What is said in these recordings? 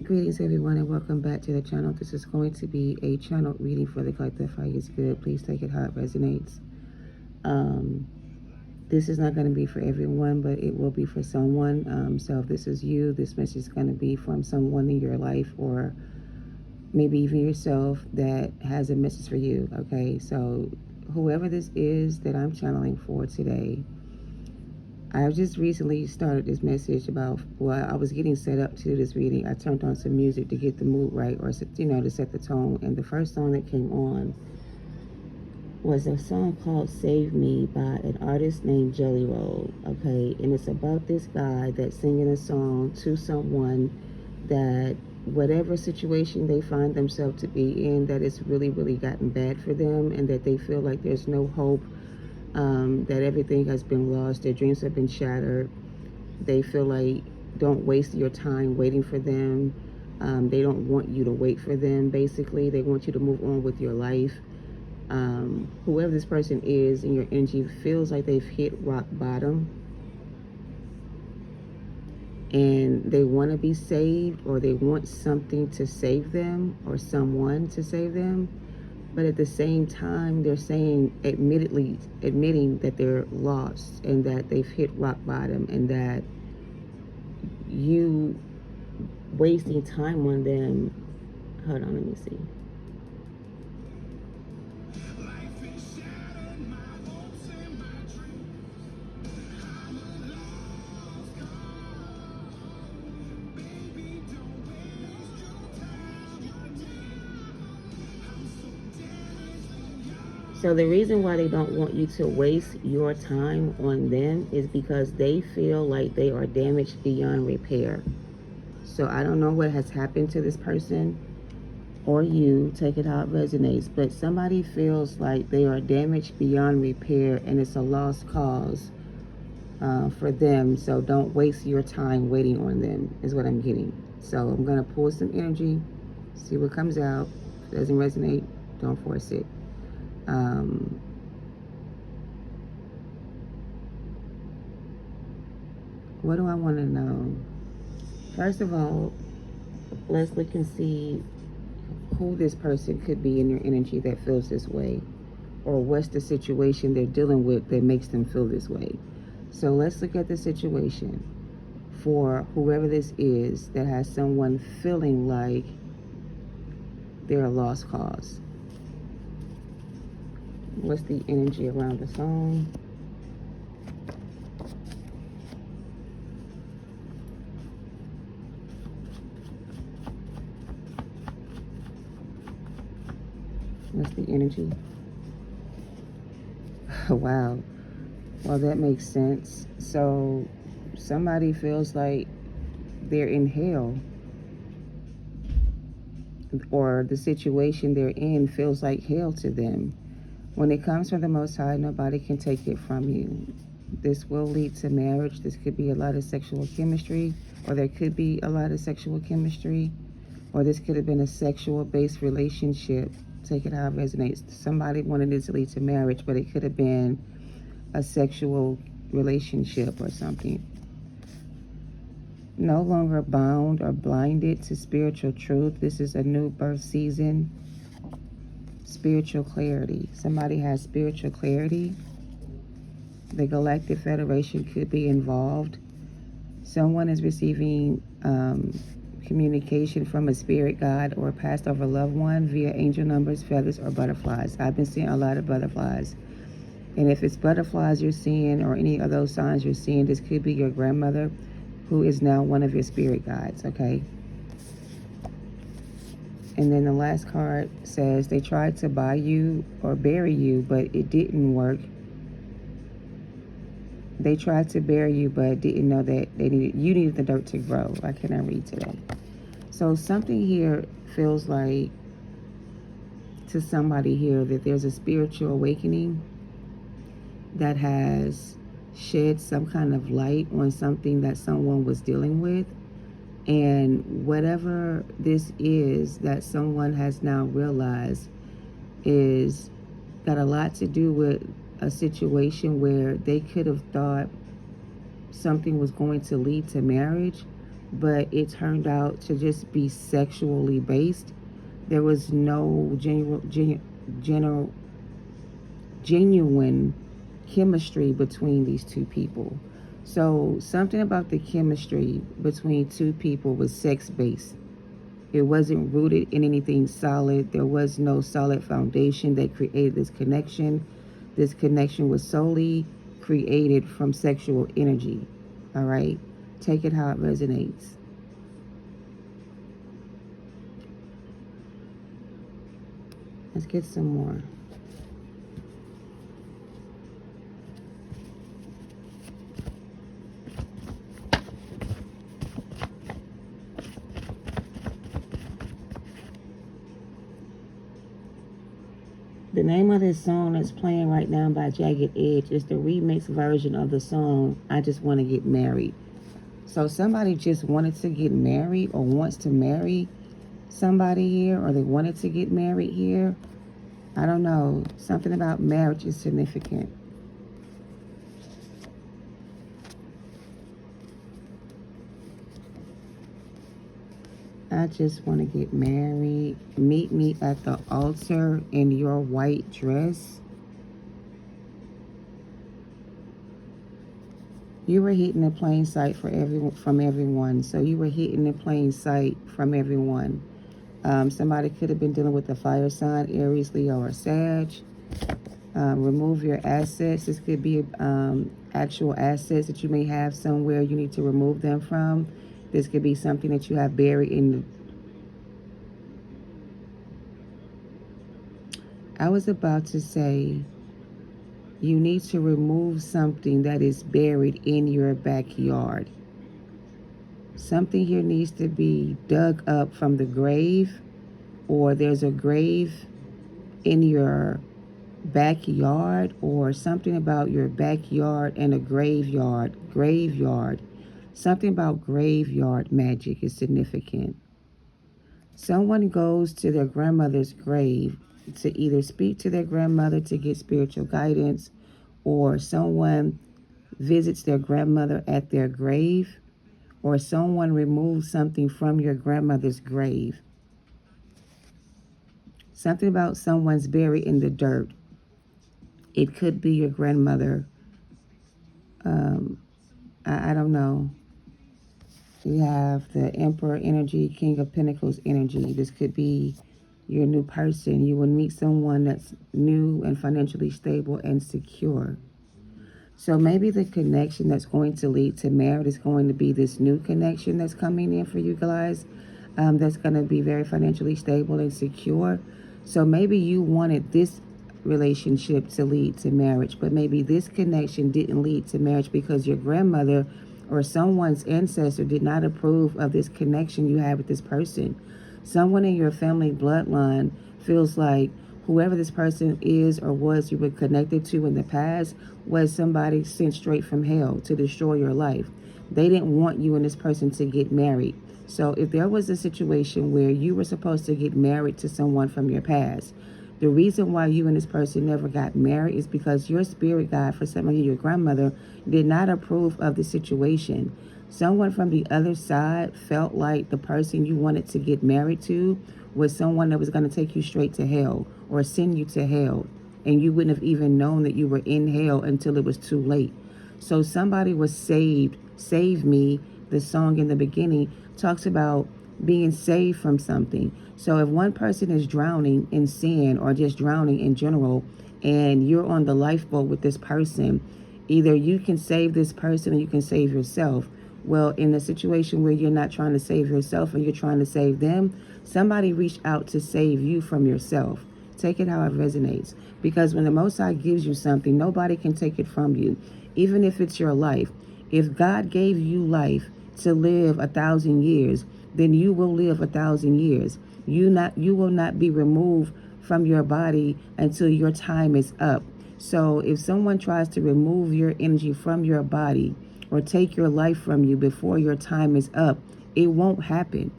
Greetings everyone and welcome back to the channel. This is going to be a channel reading for the collective. Fire is good. Please take it how it resonates. This is not going to be for everyone, but it will be for someone. So if this is you, this message is going to be from someone in your life, or maybe even yourself, that has a message for you. Okay, so whoever this is that I'm channeling for today, I've just recently started this message about, well, I was getting set up to do this reading. I turned on some music to get the mood right, or, to set the tone. And the first song that came on was a song called Save Me by an artist named Jelly Roll. Okay, and it's about this guy that's singing a song to someone that whatever situation they find themselves to be in, that it's really, really gotten bad for them, and that they feel like there's no hope. That everything has been lost, their dreams have been shattered. They feel like, don't waste your time waiting for them. They don't want you to wait for them, basically. They want you to move on with your life. Whoever this person is in your energy feels like they've hit rock bottom, and they want to be saved, or they want something to save them, or someone to save them. But at the same time, they're admitting that they're lost, and that they've hit rock bottom, and that you wasting time on them. Hold on, let me see. So the reason why they don't want you to waste your time on them is because they feel like they are damaged beyond repair. So I don't know what has happened to this person, or you, take it how it resonates, but somebody feels like they are damaged beyond repair, and it's a lost cause for them. So don't waste your time waiting on them, is what I'm getting. So I'm going to pull some energy, see what comes out. If it doesn't resonate, don't force it. What do I want to know? First of all, let's look and see who this person could be in your energy that feels this way, or what's the situation they're dealing with that makes them feel this way. So let's look at the situation for whoever this is that has someone feeling like they're a lost cause. What's the energy around the song? What's the energy? Wow. Well, that makes sense. So somebody feels like they're in hell, or the situation they're in feels like hell to them. When it comes from the Most High, nobody can take it from you. This will lead to marriage. This could be a lot of sexual chemistry, or there could be a lot of sexual chemistry, or this could have been a sexual-based relationship. Take it how it resonates. Somebody wanted this to lead to marriage, but it could have been a sexual relationship or something. No longer bound or blinded to spiritual truth. This is a new birth season. Spiritual clarity. Somebody has spiritual clarity. The Galactic Federation could be involved. Someone is receiving communication from a spirit guide or a passed over loved one via angel numbers, feathers, or butterflies. I've been seeing a lot of butterflies. And if it's butterflies you're seeing, or any of those signs you're seeing, this could be your grandmother, who is now one of your spirit guides, okay? And then the last card says they tried to buy you or bury you, but it didn't work. They tried to bury you, but didn't know that you needed the dirt to grow. I cannot read today. So something here feels like, to somebody here, that there's a spiritual awakening that has shed some kind of light on something that someone was dealing with. And whatever this is that someone has now realized is got a lot to do with a situation where they could have thought something was going to lead to marriage, but it turned out to just be sexually based. There was no general, genuine chemistry between these two people. So something about the chemistry between two people was sex based. It wasn't rooted in anything solid. There was no solid foundation that created this connection. This connection was solely created from sexual energy. All right? Take it how it resonates. Let's get some more. The name of this song that's playing right now by Jagged Edge is the remix version of the song I Just Want to Get Married. So somebody just wanted to get married or wants to marry somebody here, or they wanted to get married here. I don't know. Something about marriage is significant. I just want to get married. Meet me at the altar in your white dress. You were hitting the plain sight from everyone. So you were hitting the plain sight from everyone. Somebody could have been dealing with a fire sign, Aries, Leo, or Sag. Remove your assets. This could be actual assets that you may have somewhere you need to remove them from. This could be something that you have buried in. I was about to say you need to remove something that is buried in your backyard. Something here needs to be dug up from the grave, or there's a grave in your backyard, or something about your backyard and a graveyard. Something about graveyard magic is significant. Someone goes to their grandmother's grave to either speak to their grandmother to get spiritual guidance, or someone visits their grandmother at their grave, or someone removes something from your grandmother's grave. Something about someone's buried in the dirt. It could be your grandmother. I don't know. You have the Emperor energy, King of Pentacles energy. This could be your new person. You will meet someone that's new and financially stable and secure. So maybe the connection that's going to lead to marriage is going to be this new connection that's coming in for you guys. That's going to be very financially stable and secure. So maybe you wanted this relationship to lead to marriage, but maybe this connection didn't lead to marriage because your grandmother or someone's ancestor did not approve of this connection you have with this person. Someone in your family bloodline feels like whoever this person is or was you were connected to in the past was somebody sent straight from hell to destroy your life. They didn't want you and this person to get married. So if there was a situation where you were supposed to get married to someone from your past, the reason why you and this person never got married is because your spirit guide, for some of you, your grandmother, did not approve of the situation. Someone from the other side felt like the person you wanted to get married to was someone that was going to take you straight to hell or send you to hell. And you wouldn't have even known that you were in hell until it was too late. So somebody was saved. Save Me, the song in the beginning, talks about being saved from something. So if one person is drowning in sin or just drowning in general, and you're on the lifeboat with this person, either you can save this person or you can save yourself. Well, in a situation where you're not trying to save yourself and you're trying to save them, somebody reached out to save you from yourself. Take it how it resonates. Because when the Most High gives you something, nobody can take it from you, even if it's your life. If God gave you life to live 1,000 years, then you will live 1,000 years. You will not be removed from your body until your time is up. So if someone tries to remove your energy from your body or take your life from you before your time is up, it won't happen.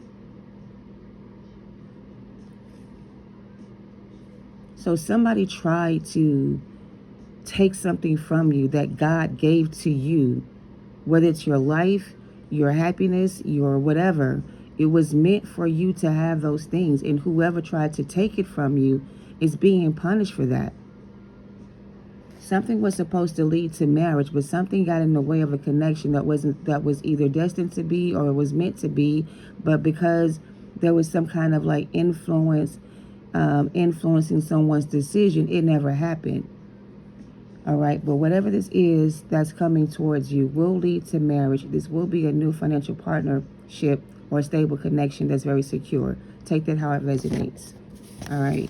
So somebody tried to take something from you that God gave to you, whether it's your life, your happiness, your whatever. It was meant for you to have those things, and whoever tried to take it from you is being punished for that. Something was supposed to lead to marriage, but something got in the way of a connection that was either destined to be or was meant to be, but because there was some kind of like influencing someone's decision, it never happened. All right, but whatever this is that's coming towards you will lead to marriage. This will be a new financial partnership or a stable connection that's very secure. Take that how it resonates. All right.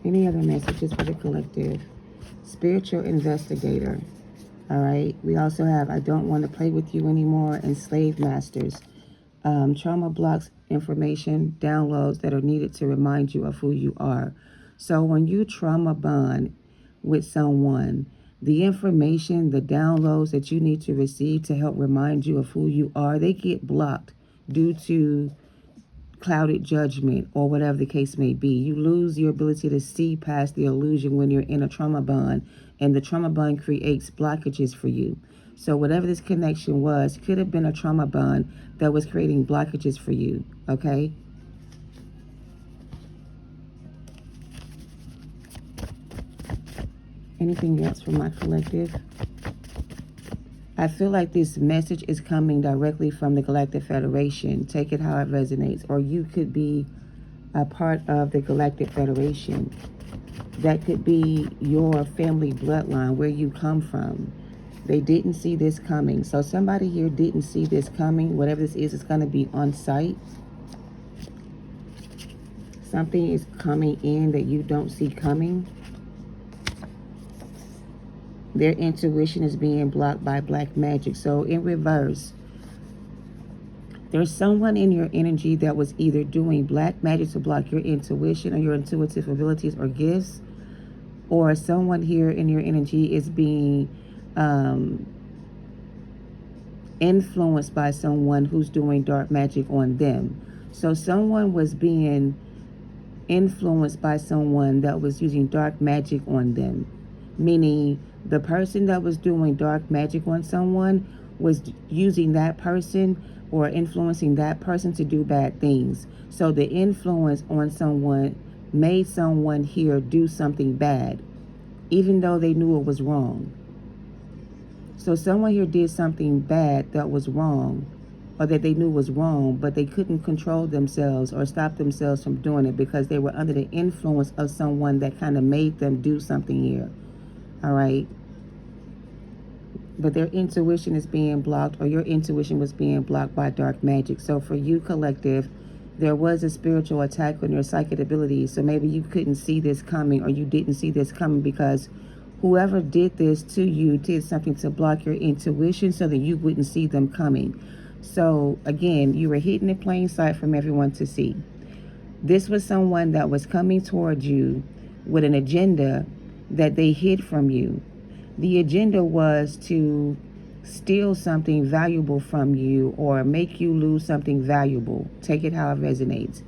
Any other messages for the collective? Spiritual investigator. All right. We also have I don't want to play with you anymore and slave masters. Trauma blocks information, downloads that are needed to remind you of who you are. So when you trauma bond with someone, the information, the downloads that you need to receive to help remind you of who you are, they get blocked due to clouded judgment or whatever the case may be. You lose your ability to see past the illusion when you're in a trauma bond, and the trauma bond creates blockages for you. So whatever this connection was could have been a trauma bond that was creating blockages for you, okay? Anything else from my collective? I feel like this message is coming directly from the Galactic Federation. Take it how it resonates. Or you could be a part of the Galactic Federation. That could be your family bloodline, where you come from. They didn't see this coming. So somebody here didn't see this coming. Whatever this is, it's going to be on site. Something is coming in that you don't see coming. Their intuition is being blocked by black magic. So in reverse, there's someone in your energy that was either doing black magic to block your intuition or your intuitive abilities or gifts, or someone here in your energy is being influenced by someone who's doing dark magic on them. So someone was being influenced by someone that was using dark magic on them, meaning the person that was doing dark magic on someone was using that person or influencing that person to do bad things. So the influence on someone made someone here do something bad, even though they knew it was wrong. So someone here did something bad that was wrong, or that they knew was wrong, but they couldn't control themselves or stop themselves from doing it because they were under the influence of someone that kind of made them do something here. All right. But their intuition is being blocked, or your intuition was being blocked by dark magic. So for you, collective, there was a spiritual attack on your psychic abilities. So maybe you couldn't see this coming, or you didn't see this coming because whoever did this to you did something to block your intuition so that you wouldn't see them coming. So again, you were hidden in plain sight from everyone to see. This was someone that was coming towards you with an agenda that they hid from you. The agenda was to steal something valuable from you or make you lose something valuable. Take it how it resonates.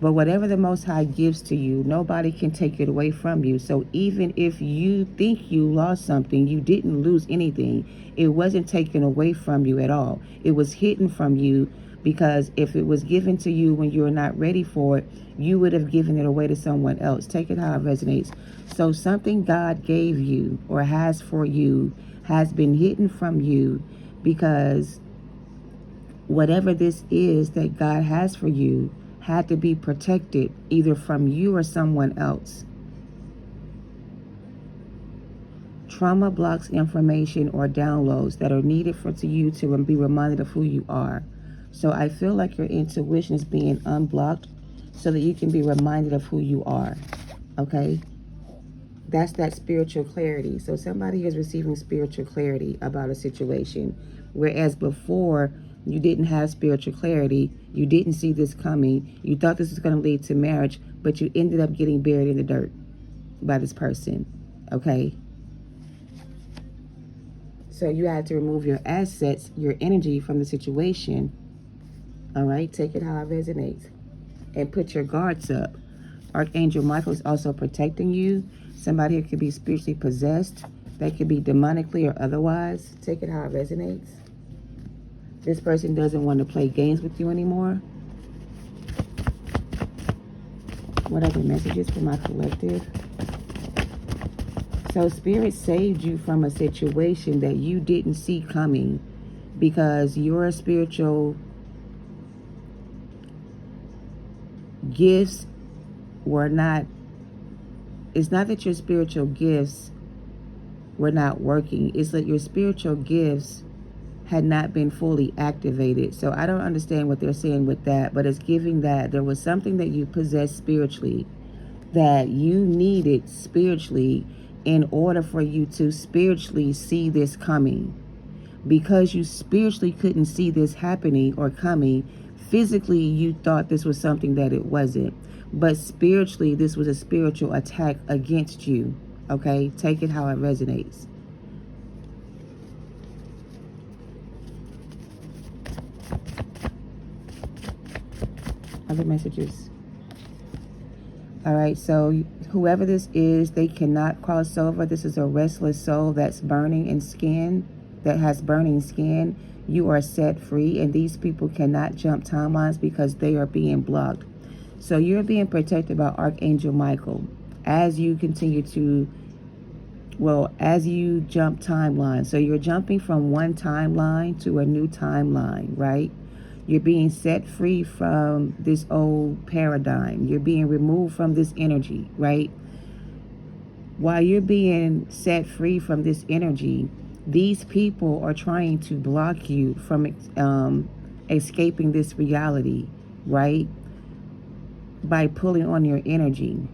But whatever the Most High gives to you, nobody can take it away from you. So even if you think you lost something, you didn't lose anything. It wasn't taken away from you at all. It was hidden from you, because if it was given to you when you were not ready for it, you would have given it away to someone else. Take it how it resonates. So something God gave you or has for you has been hidden from you, because whatever this is that God has for you had to be protected either from you or someone else. Trauma blocks information or downloads that are needed for you to be reminded of who you are. So I feel like your intuition is being unblocked so that you can be reminded of who you are. Okay? That's that spiritual clarity. So somebody is receiving spiritual clarity about a situation, whereas before you didn't have spiritual clarity. You didn't see this coming. You thought this was going to lead to marriage, but you ended up getting buried in the dirt by this person. Okay? So you had to remove your assets, your energy from the situation. All right? Take it how it resonates. and put your guards up. Archangel Michael is also protecting you. Somebody here could be spiritually possessed. They could be demonically or otherwise. Take it how it resonates. This person doesn't want to play games with you anymore. What are the messages for my collective? So Spirit saved you from a situation that you didn't see coming because your spiritual gifts were not, it's not that your spiritual gifts were not working. It's that your spiritual gifts had not been fully activated. So I don't understand what they're saying with that, but it's giving that there was something that you possessed spiritually that you needed spiritually in order for you to spiritually see this coming. Because you spiritually couldn't see this happening or coming, physically you thought this was something that it wasn't. But spiritually, this was a spiritual attack against you. Okay? Take it how it resonates. Other messages. All right, so whoever this is, they cannot cross over. This is a restless soul that's burning in skin, that has burning skin. You are set free, and these people cannot jump timelines because they are being blocked. So you're being protected by Archangel Michael as you continue to, as you jump timelines. So you're jumping from one timeline to a new timeline, right? You're being set free from this old paradigm. You're being removed from this energy, right? While you're being set free from this energy, these people are trying to block you from escaping this reality, right? By pulling on your energy.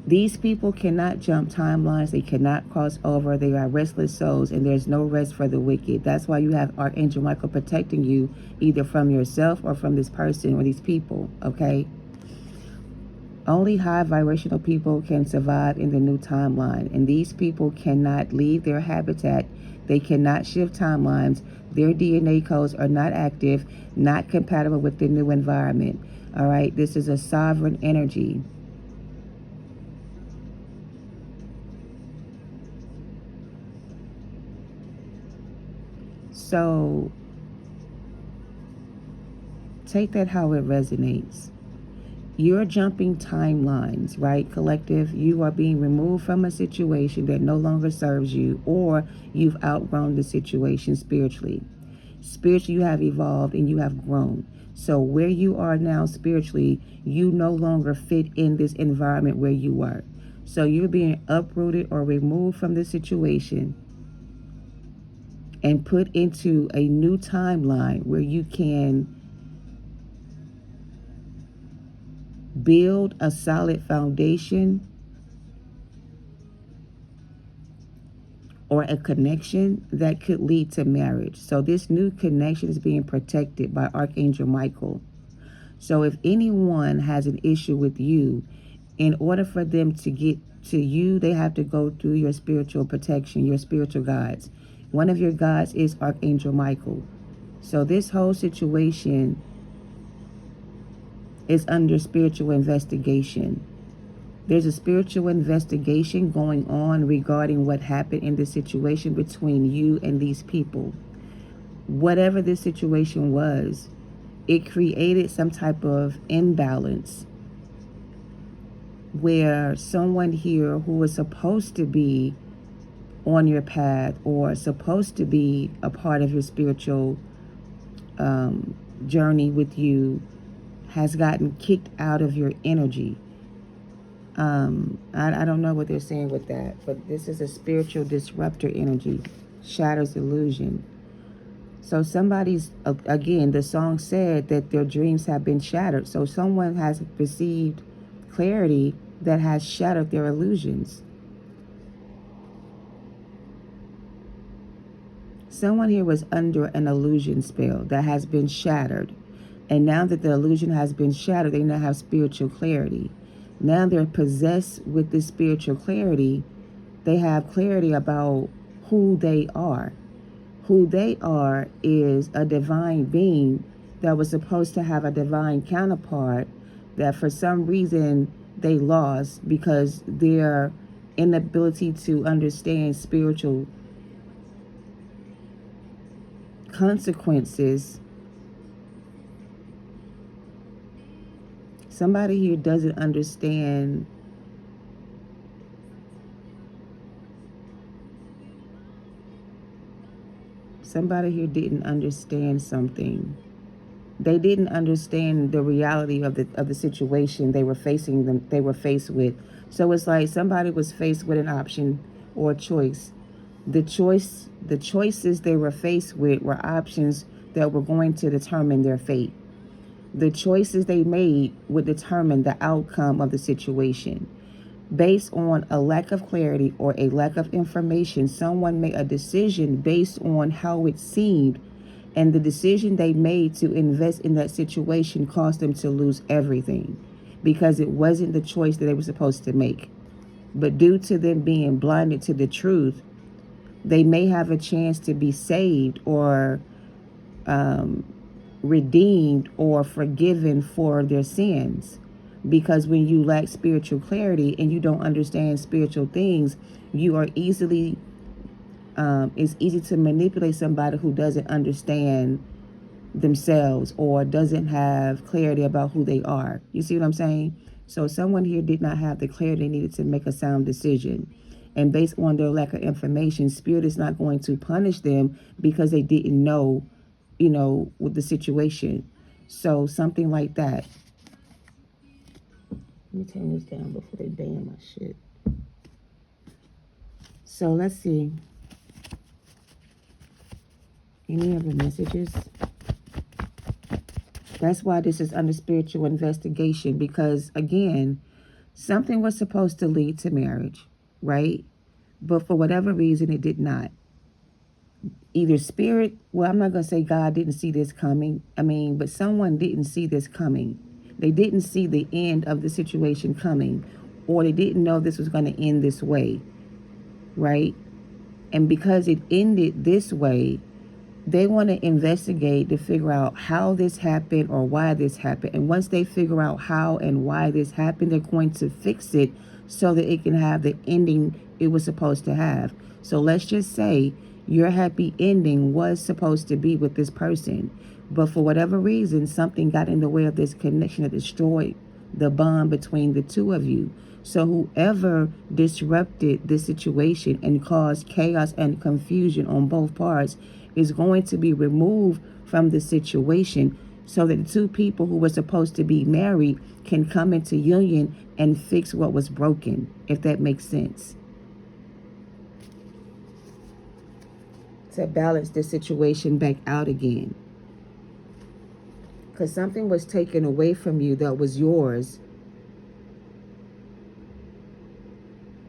These people cannot jump timelines. They cannot cross over. They are restless souls, and there's no rest for the wicked. That's why you have Archangel Michael protecting you, either from yourself or from this person or these people, okay? Only high vibrational people can survive in the new timeline, and these people cannot leave their habitat. They cannot shift timelines. Their DNA codes are not active, not compatible with the new environment. All right, this is a sovereign energy. So take that how it resonates. You're jumping timelines, right, collective? You are being removed from a situation that no longer serves you, or you've outgrown the situation spiritually. Spiritually, you have evolved and you have grown. So where you are now spiritually, you no longer fit in this environment where you were. So you're being uprooted or removed from the situation and put into a new timeline where you can build a solid foundation or a connection that could lead to marriage. So this new connection is being protected by Archangel Michael. So if anyone has an issue with you, in order for them to get to you, they have to go through your spiritual protection, your spiritual guides. One of your guides is Archangel Michael. So this whole situation is under spiritual investigation. There's a spiritual investigation going on regarding what happened in the situation between you and these people. Whatever this situation was, it created some type of imbalance where someone here who was supposed to be on your path or supposed to be a part of your spiritual journey with you has gotten kicked out of your energy. I don't know what they're saying with that, but this is a spiritual disruptor energy, shatters illusion. So somebody's, again, the song said that their dreams have been shattered. So someone has received clarity that has shattered their illusions. Someone here was under an illusion spell that has been shattered. And now that the illusion has been shattered, they now have spiritual clarity. Now they're possessed with this spiritual clarity. They have clarity about who they are. Who they are is a divine being that was supposed to have a divine counterpart that for some reason they lost because their inability to understand spiritual consequences. Somebody here doesn't understand somebody here didn't understand something. They didn't understand the reality of the situation they were faced with. So it's like somebody was faced with an option or a choice. The choices they were faced with were options that were going to determine their fate. The choices they made would determine the outcome of the situation. Based on a lack of clarity or a lack of information, someone made a decision based on how it seemed, and the decision they made to invest in that situation caused them to lose everything because it wasn't the choice that they were supposed to make. But due to them being blinded to the truth, they may have a chance to be saved or redeemed or forgiven for their sins. Because when you lack spiritual clarity and you don't understand spiritual things, you are easily it's easy to manipulate somebody who doesn't understand themselves or doesn't have clarity about who they are. You see what I'm saying? So someone here did not have the clarity they needed to make a sound decision. And based on their lack of information, Spirit is not going to punish them because they didn't know, with the situation. So something like that. Let me turn this down before they ban my shit. So let's see. Any other messages? That's why this is under spiritual investigation, because again, something was supposed to lead to marriage, right? But for whatever reason, it did not. Either spirit, well, I'm not going to say God didn't see this coming. But someone didn't see this coming. They didn't see the end of the situation coming, or they didn't know this was going to end this way, right? And because it ended this way, they want to investigate to figure out how this happened or why this happened. And once they figure out how and why this happened, they're going to fix it so that it can have the ending it was supposed to have. So let's just say your happy ending was supposed to be with this person, but for whatever reason, something got in the way of this connection that destroyed the bond between the two of you. So whoever disrupted this situation and caused chaos and confusion on both parts is going to be removed from the situation so that the two people who were supposed to be married can come into union and fix what was broken, if that makes sense. To balance the situation back out again. Because something was taken away from you that was yours,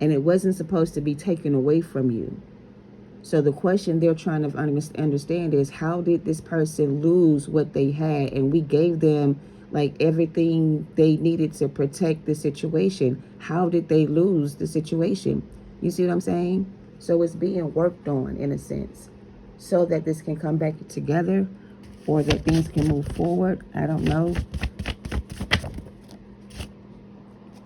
and it wasn't supposed to be taken away from you. So the question they're trying to understand is, how did this person lose what they had? And we gave them like everything they needed to protect the situation. How did they lose the situation? You see what I'm saying? So it's being worked on in a sense, so that this can come back together or that things can move forward. I don't know.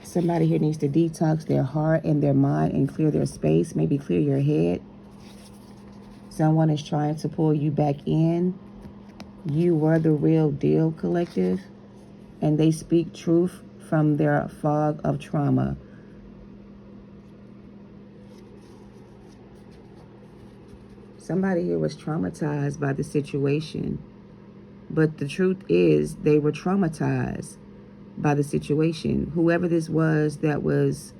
Somebody here needs to detox their heart and their mind and clear their space, maybe clear your head. Someone is trying to pull you back in. You were the real deal, collective. And they speak truth from their fog of trauma. Somebody here was traumatized by the situation. But the truth is, they were traumatized by the situation. Whoever this was that was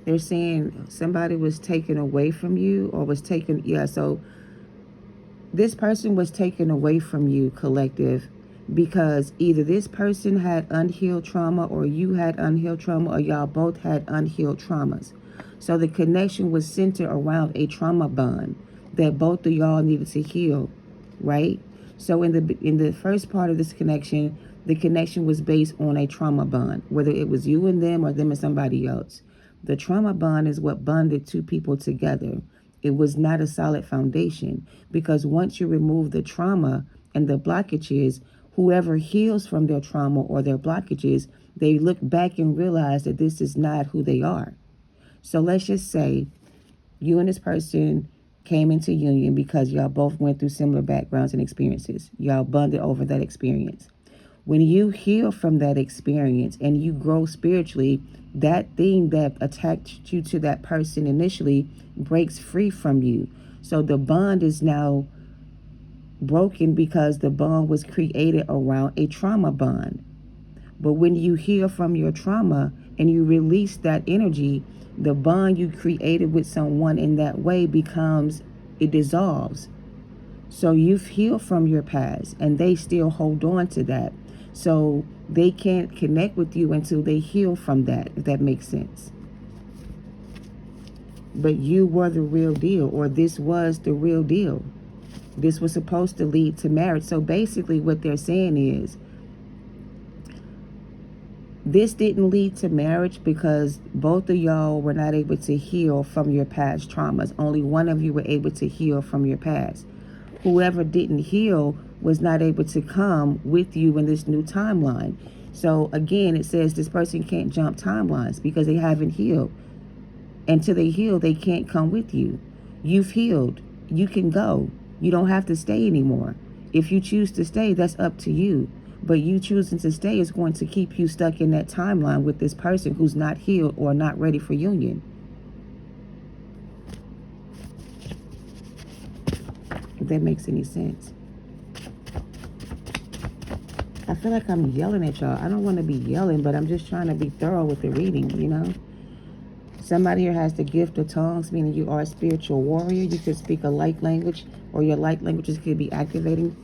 they're saying somebody was taken away from you or was taken, so this person was taken away from you, collective, because either this person had unhealed trauma or you had unhealed trauma or y'all both had unhealed traumas. So the connection was centered around a trauma bond that both of y'all needed to heal, right? So in the first part of this connection, the connection was based on a trauma bond, whether it was you and them or them and somebody else. The trauma bond is what bonded two people together. It was not a solid foundation, because once you remove the trauma and the blockages, whoever heals from their trauma or their blockages, they look back and realize that this is not who they are. So let's just say you and this person came into union because y'all both went through similar backgrounds and experiences. Y'all bonded over that experience. When you heal from that experience and you grow spiritually, that thing that attached you to that person initially breaks free from you. So the bond is now broken because the bond was created around a trauma bond. But when you heal from your trauma and you release that energy, the bond you created with someone in that way it dissolves. So you've healed from your past and they still hold on to that. So they can't connect with you until they heal from that, if that makes sense. But you were the real deal, or this was the real deal. This was supposed to lead to marriage. So basically what they're saying is, this didn't lead to marriage because both of y'all were not able to heal from your past traumas. Only one of you were able to heal from your past. Whoever didn't heal was not able to come with you in this new timeline. So again, it says this person can't jump timelines because they haven't healed. Until they heal, they can't come with you. You've healed. You can go. You don't have to stay anymore. If you choose to stay, that's up to you. But you choosing to stay is going to keep you stuck in that timeline with this person who's not healed or not ready for union. If that makes any sense. I feel like I'm yelling at y'all. I don't want to be yelling, but I'm just trying to be thorough with the reading, you know. Somebody here has the gift of tongues, meaning you are a spiritual warrior. You could speak a light language, or your light languages could be activating.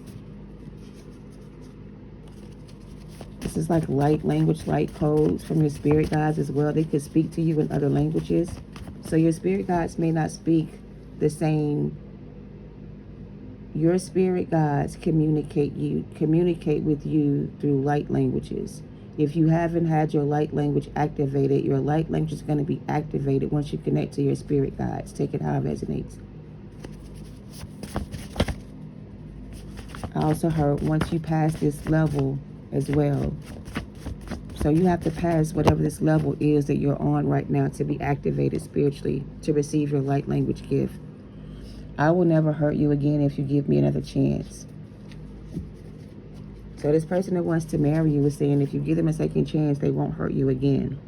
This is like light language, light codes from your spirit guides as well. They could speak to you in other languages. So your spirit guides may not speak the same. Your spirit guides communicate with you through light languages. If you haven't had your light language activated, your light language is going to be activated once you connect to your spirit guides. Take it how it resonates. I also heard once you pass this level as well. So you have to pass whatever this level is that you're on right now to be activated spiritually, to receive your light language gift. I will never hurt you again if you give me another chance. So this person that wants to marry you is saying if you give them a second chance, they won't hurt you again.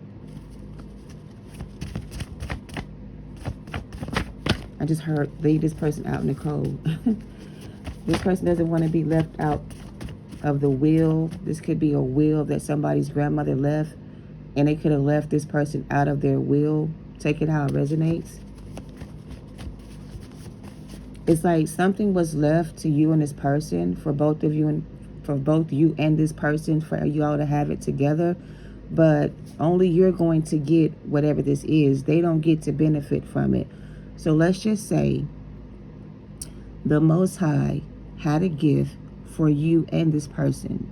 I just heard leave this person out in the cold. This person doesn't want to be left out of the will. This could be a will that somebody's grandmother left, and they could have left this person out of their will. Take it how it resonates. It's like something was left to you and this person, for both of you, and for both you and this person, for you all to have it together. But only you're going to get whatever this is. They don't get to benefit from it. So let's just say the Most High had a gift for you and this person.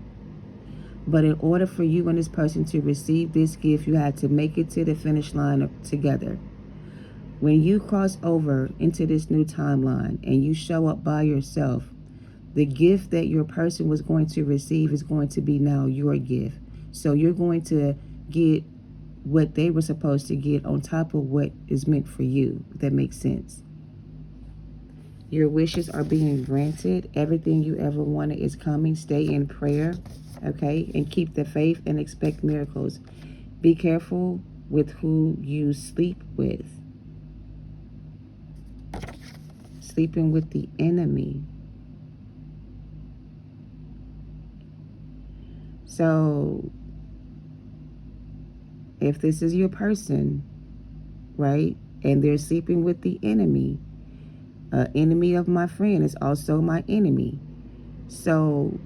But in order for you and this person to receive this gift, you had to make it to the finish line together. When you cross over into this new timeline and you show up by yourself, the gift that your person was going to receive is going to be now your gift. So you're going to get what they were supposed to get on top of what is meant for you, if that makes sense. Your wishes are being granted. Everything you ever wanted is coming. Stay in prayer, okay? And keep the faith and expect miracles. Be careful with who you sleep with. Sleeping with the enemy. So, if this is your person, right, and they're sleeping with the enemy, enemy of my friend is also my enemy. So,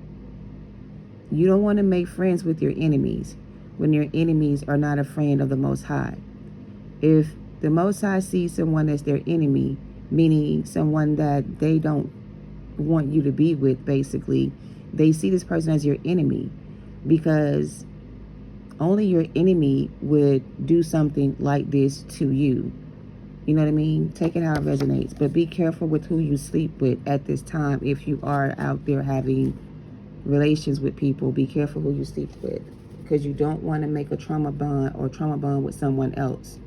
you don't want to make friends with your enemies when your enemies are not a friend of the Most High. If the Most High sees someone as their enemy, meaning someone that they don't want you to be with, basically, they see this person as your enemy, because Only your enemy would do something like this to you. You know what I mean? Take it how it resonates. But be careful with who you sleep with at this time. If you are out there having relations with people, be careful who you sleep with. Because you don't want to make a trauma bond or trauma bond with someone else.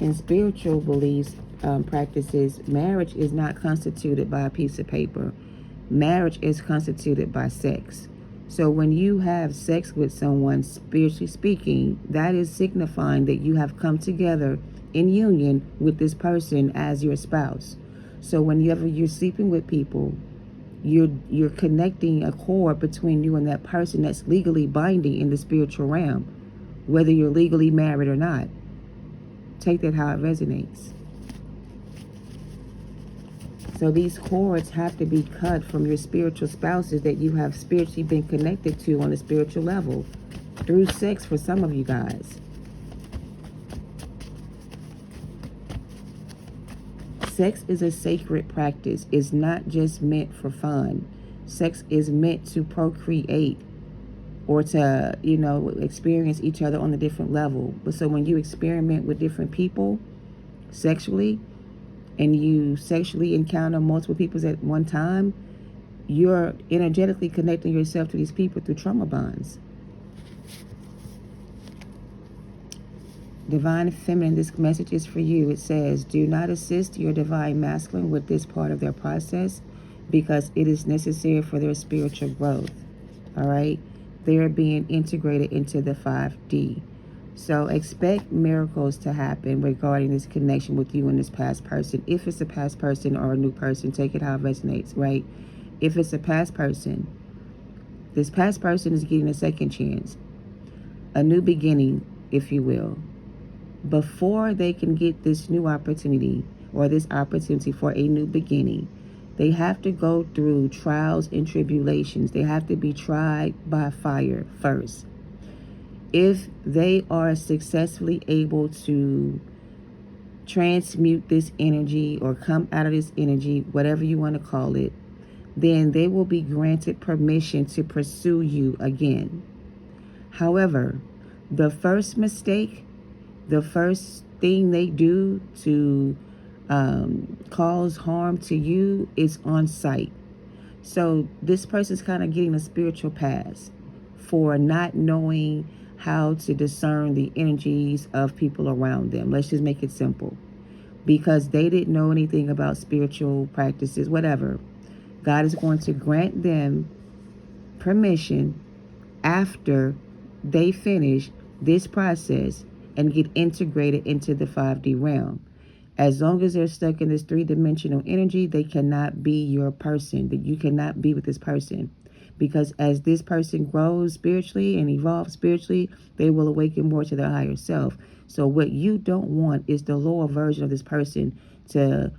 In spiritual beliefs, practices, marriage is not constituted by a piece of paper. Marriage is constituted by sex. So when you have sex with someone, spiritually speaking, that is signifying that you have come together in union with this person as your spouse. So whenever you're sleeping with people, you're connecting a cord between you and that person that's legally binding in the spiritual realm, whether you're legally married or not. Take that how it resonates. So these cords have to be cut from your spiritual spouses that you have spiritually been connected to on a spiritual level through sex for some of you guys. Sex is a sacred practice. It's not just meant for fun. Sex is meant to procreate or to, experience each other on a different level. But so when you experiment with different people sexually, and you sexually encounter multiple people at one time, you're energetically connecting yourself to these people through trauma bonds. Divine Feminine, this message is for you. It says, do not assist your Divine Masculine with this part of their process because it is necessary for their spiritual growth. All right? They are being integrated into the 5D. So expect miracles to happen regarding this connection with you and this past person. If it's a past person or a new person, take it how it resonates, right? If it's a past person, this past person is getting a second chance, a new beginning, if you will. Before they can get this new opportunity or this opportunity for a new beginning, they have to go through trials and tribulations. They have to be tried by fire first. If they are successfully able to transmute this energy or come out of this energy, whatever you want to call it, then they will be granted permission to pursue you again. However, the first mistake, the first thing they do to cause harm to you is on sight. So this person's kind of getting a spiritual pass for not knowing how to discern the energies of people around them. Let's just make it simple. Because they didn't know anything about spiritual practices, whatever. God is going to grant them permission after they finish this process and get integrated into the 5D realm. As long as they're stuck in this 3-dimensional energy, they cannot be your person. That you cannot be with this person. Because as this person grows spiritually and evolves spiritually, they will awaken more to their higher self. So what you don't want is the lower version of this person to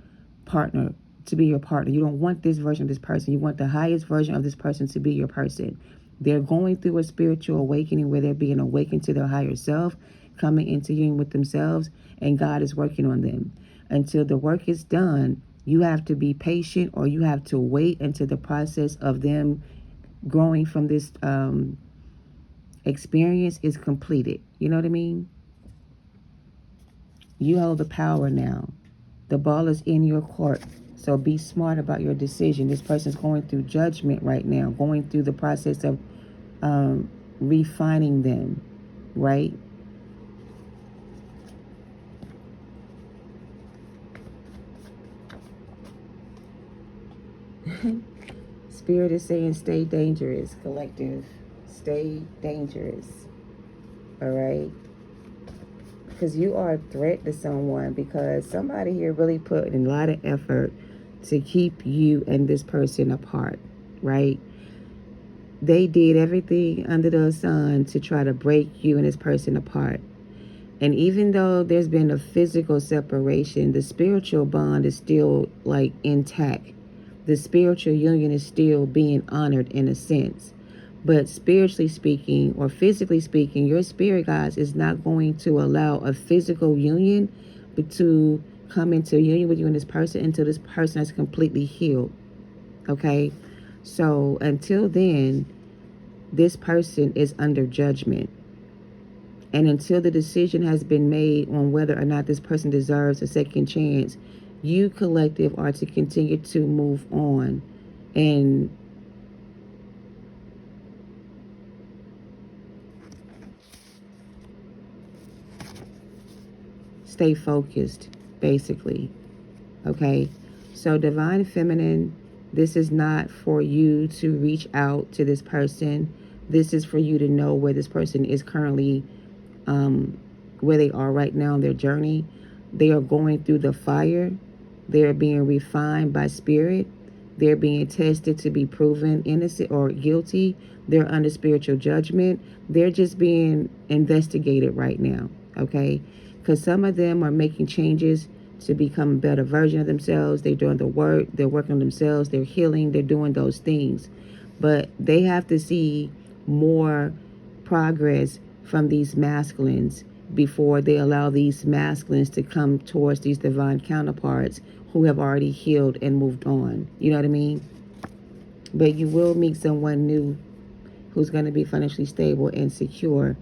be your partner. You don't want this version of this person. You want the highest version of this person to be your person. They're going through a spiritual awakening where they're being awakened to their higher self, coming into union with themselves, and God is working on them. Until the work is done, you have to be patient, or you have to wait until the process of them growing from this experience is completed. You know what I mean? You hold the power now. The ball is in your court. So be smart about your decision. This person's going through judgment right now, going through the process of refining them, right? Spirit is saying stay dangerous, collective. Stay dangerous. All right? Because you are a threat to someone, because somebody here really put in a lot of effort to keep you and this person apart, right? They did everything under the sun to try to break you and this person apart. And even though there's been a physical separation, the spiritual bond is still like intact. The spiritual union is still being honored in a sense. But spiritually speaking, or physically speaking, your spirit guides is not going to allow a physical union to come into union with you and this person until this person is completely healed. Okay? So until then, this person is under judgment. And until the decision has been made on whether or not this person deserves a second chance, you collective are to continue to move on and stay focused, basically. Okay? So, divine feminine, this is not for you to reach out to this person. This is for you to know where this person is currently, where they are right now in their journey. They are going through the fire. They are being refined by spirit. They're being tested to be proven innocent or guilty. They're under spiritual judgment. They're just being investigated right now, okay? Because some of them are making changes to become a better version of themselves. They're doing the work. They're working on themselves. They're healing. They're doing those things. But they have to see more progress from these masculines before they allow these masculines to come towards these divine counterparts who have already healed and moved on. You know what I mean? But you will meet someone new who's going to be financially stable and secure.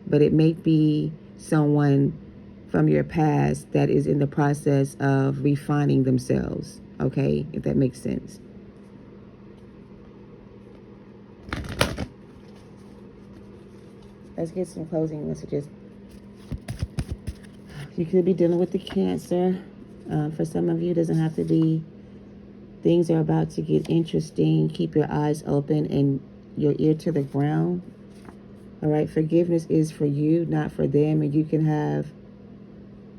But it may be someone from your past that is in the process of refining themselves. Okay? If that makes sense. Let's get some closing messages. You could be dealing with the Cancer. For some of you, it doesn't have to be. Things are about to get interesting. Keep your eyes open and your ear to the ground. All right. Forgiveness is for you, not for them. And you can have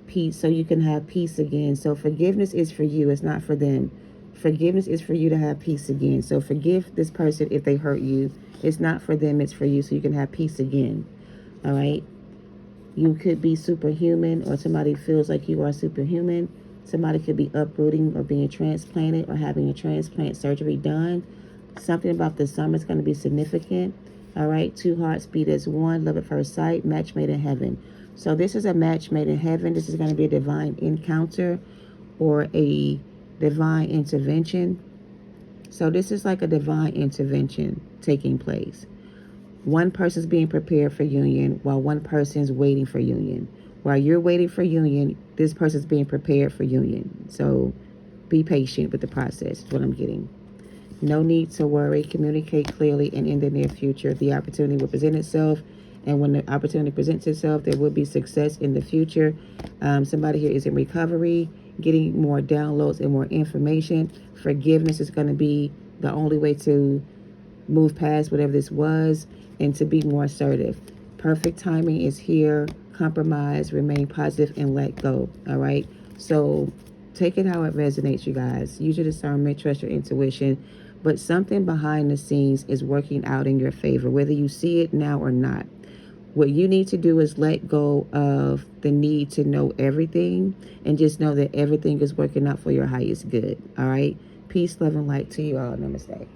peace. So you can have peace again. So forgiveness is for you. It's not for them. Forgiveness is for you to have peace again. So forgive this person if they hurt you. It's not for them. It's for you. So you can have peace again. All right. You could be superhuman, or somebody feels like you are superhuman. Somebody could be uprooting or being transplanted or having a transplant surgery done. Something about the summer is going to be significant. All right. Two hearts beat as one. Love at first sight. Match made in heaven. So this is a match made in heaven. This is going to be a divine encounter or a divine intervention. So this is like a divine intervention taking place. One person's being prepared for union while one person's waiting for union. While you're waiting for union, this person's being prepared for union. So be patient with the process, is what I'm getting. No need to worry. Communicate clearly, and in the near future, the opportunity will present itself. And when the opportunity presents itself, there will be success in the future. Somebody here is in recovery, getting more downloads and more information. Forgiveness is going to be the only way to move past whatever this was and to be more assertive. Perfect timing is here. Compromise, remain positive, and let go. All right. So take it how it resonates, you guys. Use your discernment, trust your intuition. But something behind the scenes is working out in your favor, whether you see it now or not. What you need to do is let go of the need to know everything and just know that everything is working out for your highest good. All right. Peace, love, and light to you all. Namaste.